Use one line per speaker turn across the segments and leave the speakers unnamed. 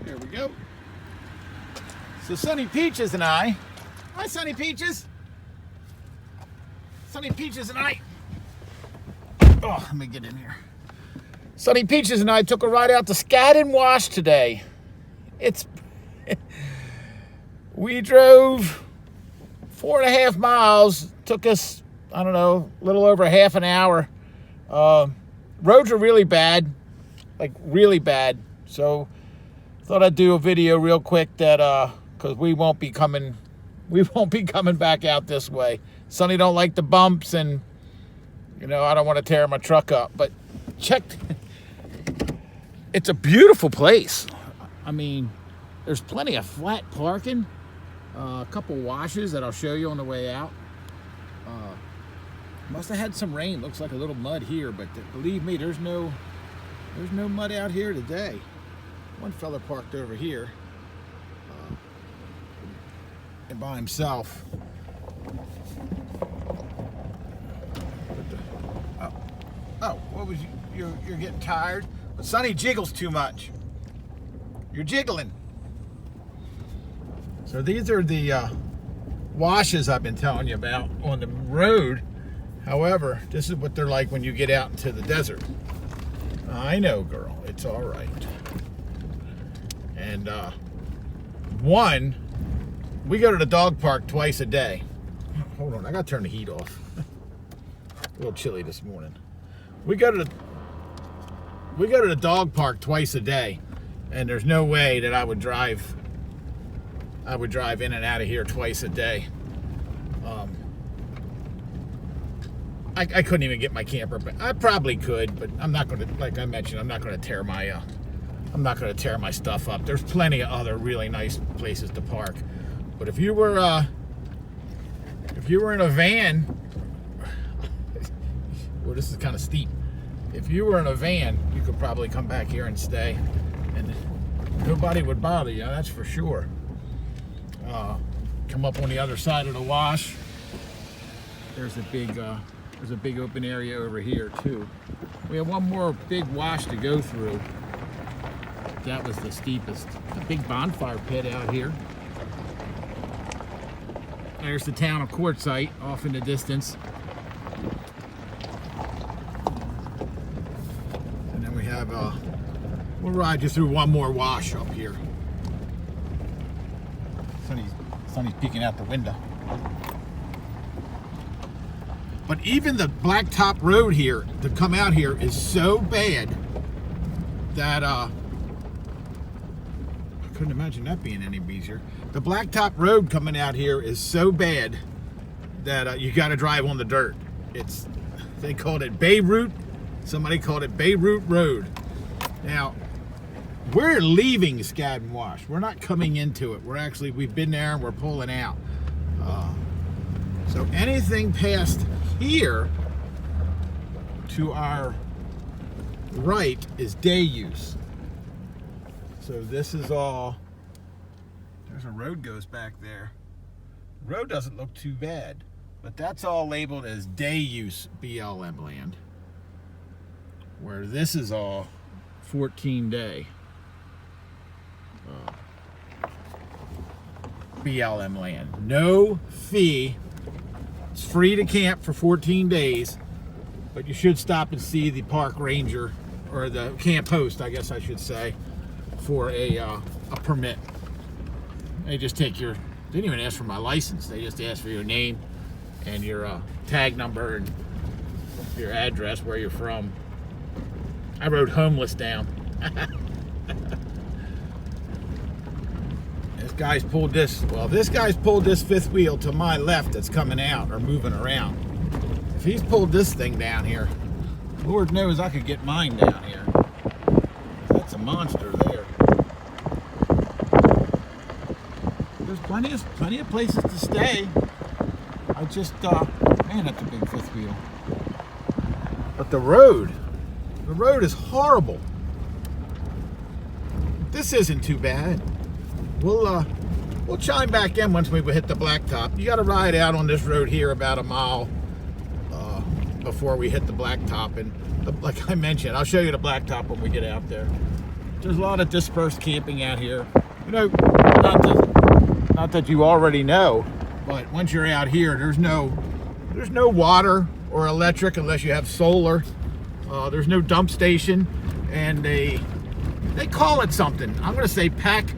There we go. So Sunny Peaches and I, hi Sunny Peaches. Sunny Peaches and I, oh, let me get in here. Sunny Peaches and I took a ride out to Scadden Wash today. We drove 4.5 miles. Took us, I don't know, a little over half an hour. Roads are really bad, like really bad. So thought I'd do a video real quick that because we won't be coming back out this way. Sonny don't like the bumps, and you know I don't want to tear my truck up. But check, it's a beautiful place. I mean, there's plenty of flat parking, a couple washes that I'll show you on the way out. Must have had some rain. Looks like a little mud here, but believe me, there's no mud out here today. One fella parked over here and by himself. Oh, what was you're getting tired? But Sonny jiggles too much. You're jiggling. So these are the washes I've been telling you about on the road. However, this is what they're like when you get out into the desert. I know, girl. It's all right. And we go to the dog park twice a day. Hold on, I gotta turn the heat off. A little chilly this morning. We go to the dog park twice a day, and there's no way that I would drive in and out of here twice a day. I couldn't even get my camper, but I probably could, but I'm not gonna, like I mentioned, I'm not gonna tear my stuff up. There's plenty of other really nice places to park. But if you were in a van, well, this is kind of steep. If you were in a van, you could probably come back here and stay, and nobody would bother you. That's for sure. Come up on the other side of the wash. There's a big open area over here too. We have one more big wash to go through. That was the steepest. A big bonfire pit out here. There's the town of Quartzite off in the distance. And then we have, we'll ride you through one more wash up here. Sonny's peeking out the window. But even the blacktop road here, to come out here, is so bad that, I couldn't imagine that being any easier. The blacktop road coming out here is so bad that you got to drive on the dirt. They called it Beirut. Somebody called it Beirut Road. Now, we're leaving Scaddan Wash. We're not coming into it. We've been there and we're pulling out. So anything past here to our right is day use. So this is all, there's a road goes back there. The road doesn't look too bad, but that's all labeled as day use BLM land. Where this is all 14 day BLM land. No fee. It's free to camp for 14 days, but you should stop and see the park ranger, or the camp host, I guess I should say, for a permit. They just take they didn't even ask for my license. They just ask for your name and your tag number and your address, where you're from. I wrote homeless down. This guy's pulled this fifth wheel to my left that's coming out or moving around. If he's pulled this thing down here, Lord knows I could get mine down here. That's a monster there. There's plenty of places to stay. I just, man, that's a big fifth wheel. But the road is horrible. This isn't too bad. We'll chime back in once we hit the blacktop. You got to ride out on this road here about a mile before we hit the blacktop. And like I mentioned, I'll show you the blacktop when we get out there. there's a lot of dispersed camping out here. You know, not that you already know, but once you're out here, there's no water or electric unless you have solar. There's no dump station, and they call it something. I'm gonna say pack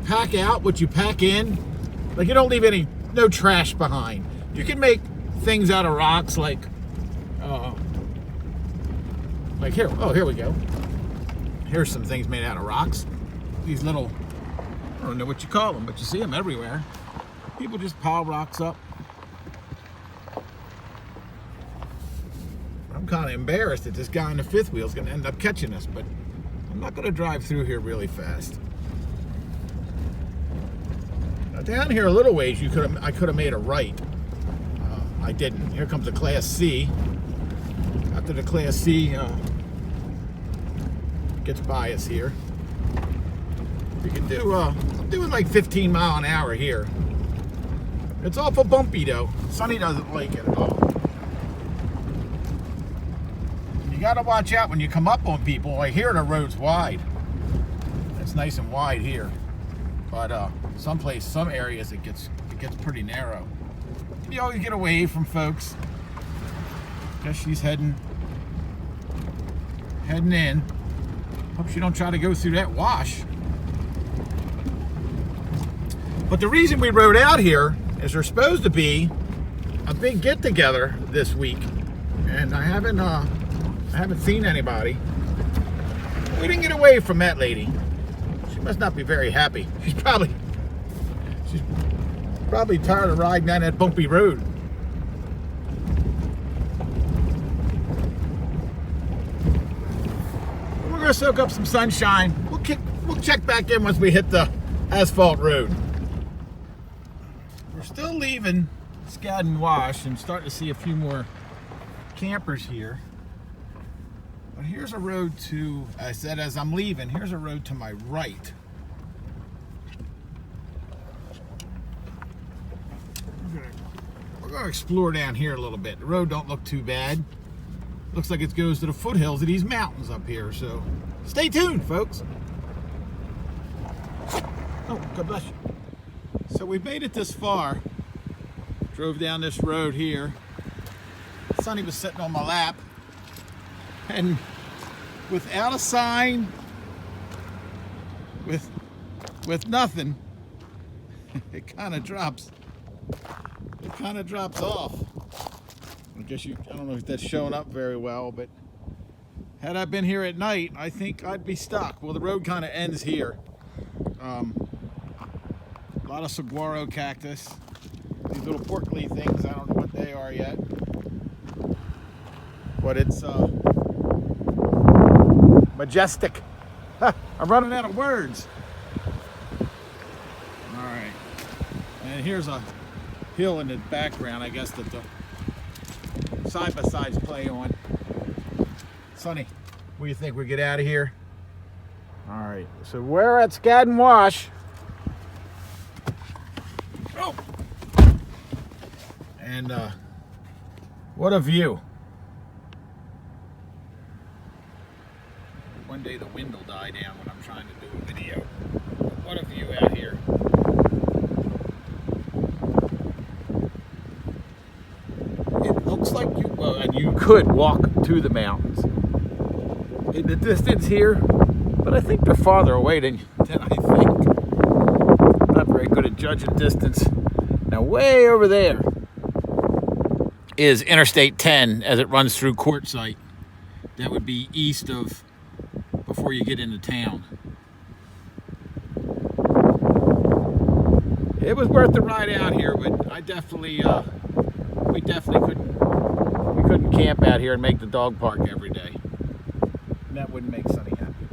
out what you pack in. Like, you don't leave no trash behind. You can make things out of rocks, like here. Oh, here we go. Here's some things made out of rocks. These little, I don't know what you call them, but you see them everywhere. People just pile rocks up. I'm kind of embarrassed that this guy in the fifth wheel is going to end up catching us, but I'm not going to drive through here really fast. Now, down here a little ways, I could have made a right. I didn't. Here comes a Class C. After the Class C gets by us here, we can do. I'm doing like 15 mile an hour here. It's awful bumpy though. Sonny doesn't like it at all. You gotta watch out when you come up on people. Like here, the road's wide. It's nice and wide here, but some areas it gets pretty narrow. You always get away from folks. Guess she's heading in. Hope she don't try to go through that wash. But the reason we rode out here is there's supposed to be a big get together this week, and I haven't seen anybody. We didn't get away from that lady. She must not be very happy. She's probably tired of riding down that bumpy road. We're gonna soak up some sunshine. We'll check back in once we hit the asphalt road. We're still leaving Scaddan Wash and starting to see a few more campers here. But here's a road to, I said as I'm leaving, here's a road to my right. We're gonna explore down here a little bit. The road don't look too bad. Looks like it goes to the foothills of these mountains up here, so stay tuned, folks. Oh, God bless you. So we made it this far. Drove down this road here. Sonny was sitting on my lap, and without a sign, with nothing, it kind of drops. It kind of drops off. I don't know if that's showing up very well, but had I been here at night, I think I'd be stuck. Well, the road kind of ends here. A lot of saguaro cactus. These little porkly things, I don't know what they are yet. But it's majestic. I'm running out of words. All right. And here's a hill in the background, I guess, that the side-by-sides play on. Sonny, what do you think? We get out of here? All right, so we're at Scaddan Wash. Oh! And what a view. One day the wind will die down when I'm trying to do a video. What a view out here. It looks like you could walk to the mountains in the distance here, but I think they're farther away than I think. Not very good at judging distance. Now way over there is Interstate 10 as it runs through Quartzite. That would be east of, before you get into town. It was worth the ride out here, but I definitely, we couldn't camp out here and make the dog park every day. And that wouldn't make Sonny happy.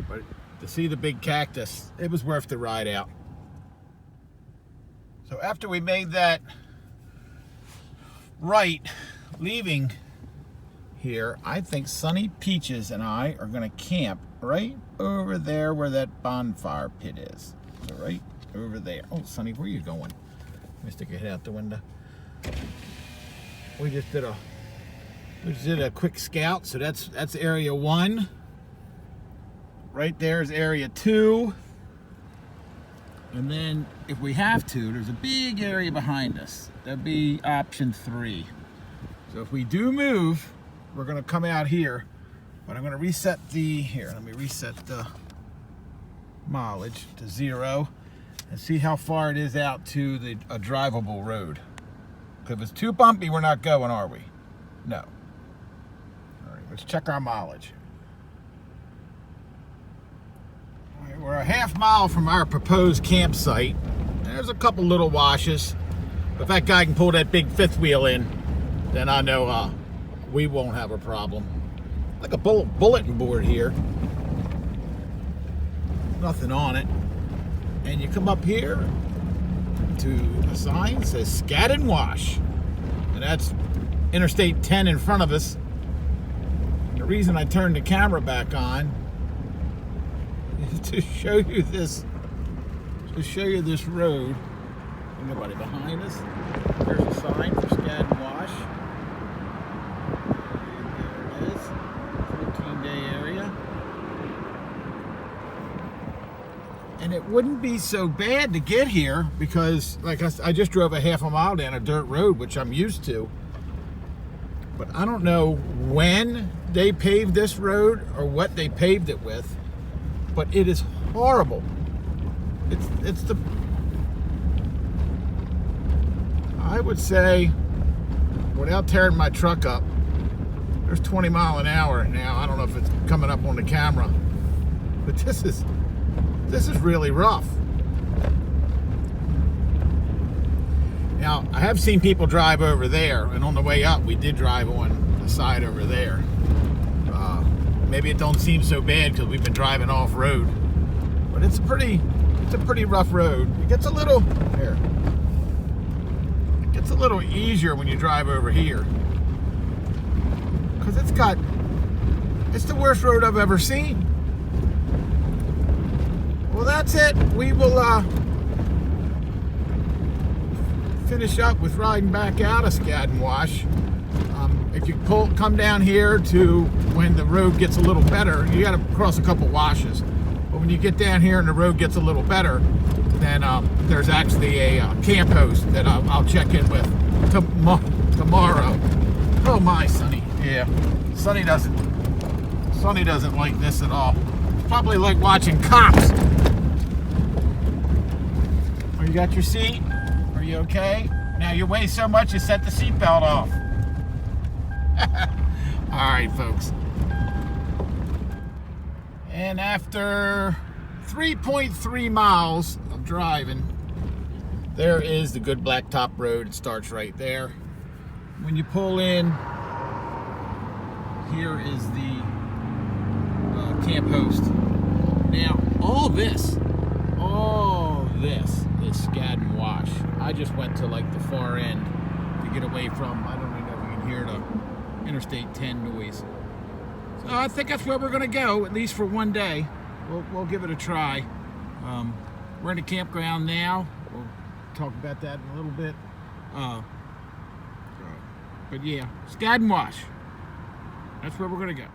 But to see the big cactus, it was worth the ride out. So after we made that right, leaving here, I think Sonny, Peaches, and I are gonna camp right over there where that bonfire pit is. So right over there. Oh, Sonny, where are you going? Let me stick your head out the window. We just did a quick scout, so that's area 1. right there is area 2. And then if we have to, there's a big area behind us. That'd be option 3. So if we do move, we're gonna come out here, but I'm gonna reset let me reset the mileage to 0 and see how far it is out to a drivable road. Because if it's too bumpy, we're not going, are we? No. All right, let's check our mileage. All right, we're a half mile from our proposed campsite. There's a couple little washes. If that guy can pull that big 5th wheel in, then I know we won't have a problem. Like a bulletin board here. Nothing on it. And you come up here to a sign that says Scaddan Wash. And that's Interstate 10 in front of us. And the reason I turned the camera back on is to show you this road. There's nobody behind us. There's a sign for Scaddan Wash. And there it is. 14-day area. And it wouldn't be so bad to get here because, like I just drove a half a mile down a dirt road, which I'm used to. But I don't know when they paved this road or what they paved it with, but it is horrible. I would say, without tearing my truck up, there's 20 mile an hour now. I don't know if it's coming up on the camera, but this is really rough. Now, I have seen people drive over there, and on the way up, we did drive on the side over there. Maybe it don't seem so bad because we've been driving off-road, but it's a pretty rough road. It gets a little easier when you drive over here because it's the worst road I've ever seen. Well, that's it. We will finish up with riding back out of Scaddan Wash. If you come down here to when the road gets a little better, you got to cross a couple washes. But when you get down here and the road gets a little better, then there's actually a camp host that I'll check in with tomorrow. Oh my, Sonny. Yeah, Sonny doesn't like this at all. It's probably like watching Cops. Oh, you got your seat? Are you okay? Now you weigh so much you set the seatbelt off. All right, folks. And after 3.3 miles of driving, there is the good blacktop road. It starts right there. When you pull in, here is the camp host. Now, all this is Scaddan Wash. I just went to like the far end to get away from, I don't even know if you can hear the Interstate 10 noise. So I think that's where we're gonna go, at least for one day. We'll give it a try. We're in the campground now. We'll talk about that in a little bit. But yeah, Scaddan Wash. That's where we're gonna go.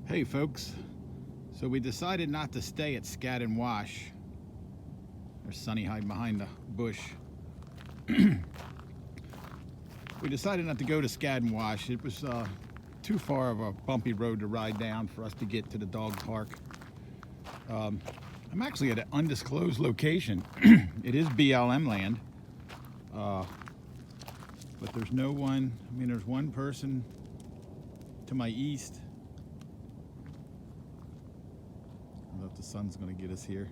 Hey folks, so we decided not to stay at Scaddan Wash. There's Sonny hiding behind the bush. We decided not to go to Scaddan Wash. It was too far of a bumpy road to ride down for us to get to the dog park. I'm actually at an undisclosed location. It is BLM land, but there's no one. I mean, there's one person to my east. I don't know if the sun's going to get us here.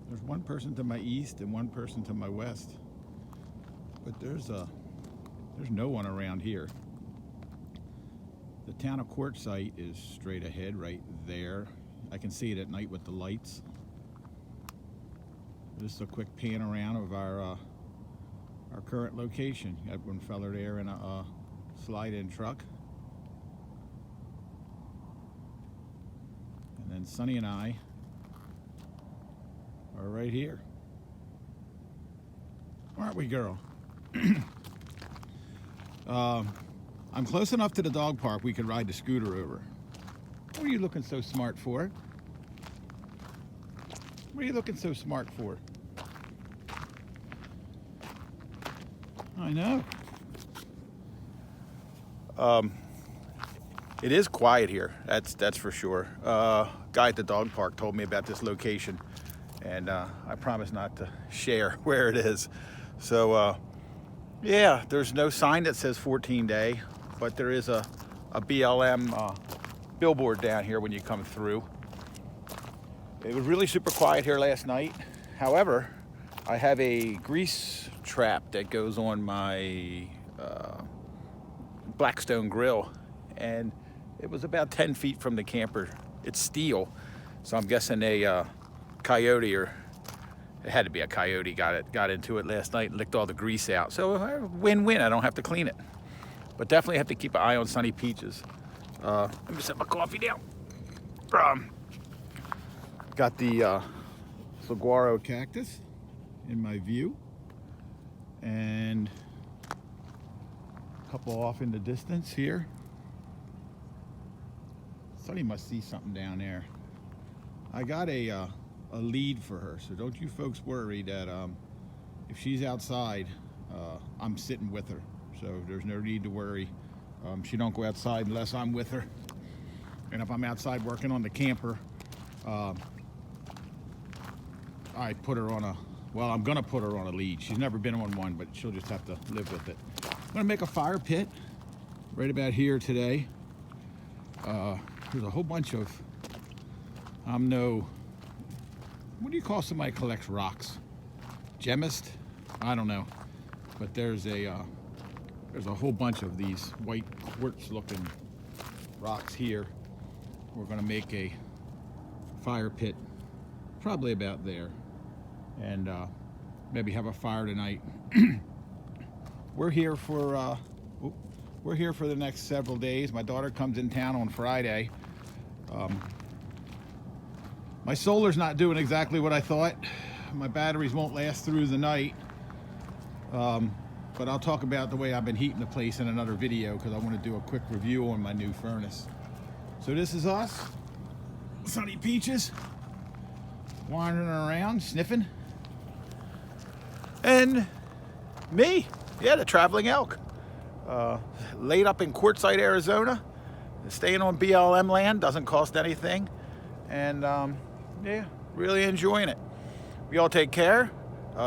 There's one person to my east and one person to my west, but there's no one around here. The town of Quartzite is straight ahead right there. I can see it at night with the lights. Just a quick pan around of our current location. You got one fella there in a slide-in truck. And then Sonny and I are right here. Aren't we, girl? I'm close enough to the dog park we could ride the scooter over. What are you looking so smart for? What are you looking so smart for? I know. It is quiet here. That's for sure. Guy at the dog park told me about this location, and I promise not to share where it is. So yeah, there's no sign that says 14-day, but there is a BLM billboard down here when you come through. It was really super quiet here last night. However, I have a grease trap that goes on my Blackstone grill, and it was about 10 feet from the camper. It's steel, so I'm guessing a coyote, or it had to be a coyote, got into it last night and licked all the grease out. So win-win, I don't have to clean it. But definitely have to keep an eye on Sunny Peaches. Let me set my coffee down. Got the saguaro cactus in my view, and a couple off in the distance here. Sunny must see something down there. I got a lead for her, so don't you folks worry that if she's outside, I'm sitting with her. So there's no need to worry. She don't go outside unless I'm with her. And if I'm outside working on the camper, I put her on I'm gonna put her on a lead. She's never been on one, but she'll just have to live with it. I'm gonna make a fire pit right about here today. There's a whole bunch of, what do you call somebody who collects rocks? Gemist? I don't know. But there's a whole bunch of these white quartz looking rocks here. We're gonna make a fire pit probably about there, and maybe have a fire tonight. We're here for the next several days. My daughter comes in town on Friday. My solar's not doing exactly what I thought. My batteries won't last through the night. But I'll talk about the way I've been heating the place in another video, because I want to do a quick review on my new furnace. So this is us, Sunny Peaches, wandering around, sniffing. And me, yeah, the traveling elk. Laid up in Quartzite, Arizona, staying on BLM land, doesn't cost anything, and yeah, really enjoying it. We all take care.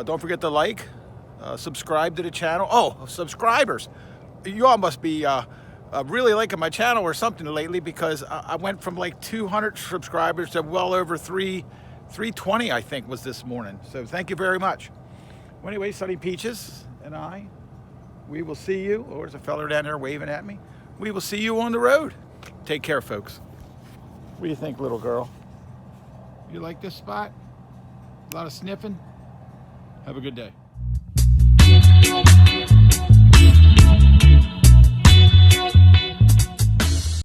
Don't forget to like, subscribe to the channel. Oh, subscribers, you all must be really liking my channel or something lately, because I went from like 200 subscribers to well over 320 I think was this morning. So thank you very much. Well, anyway, Sunny Peaches and we will see you. Oh, there's a fella down there waving at me. We will see you on the road. Take care, folks. What do you think, little girl? You like this spot? A lot of sniffing? Have a good day.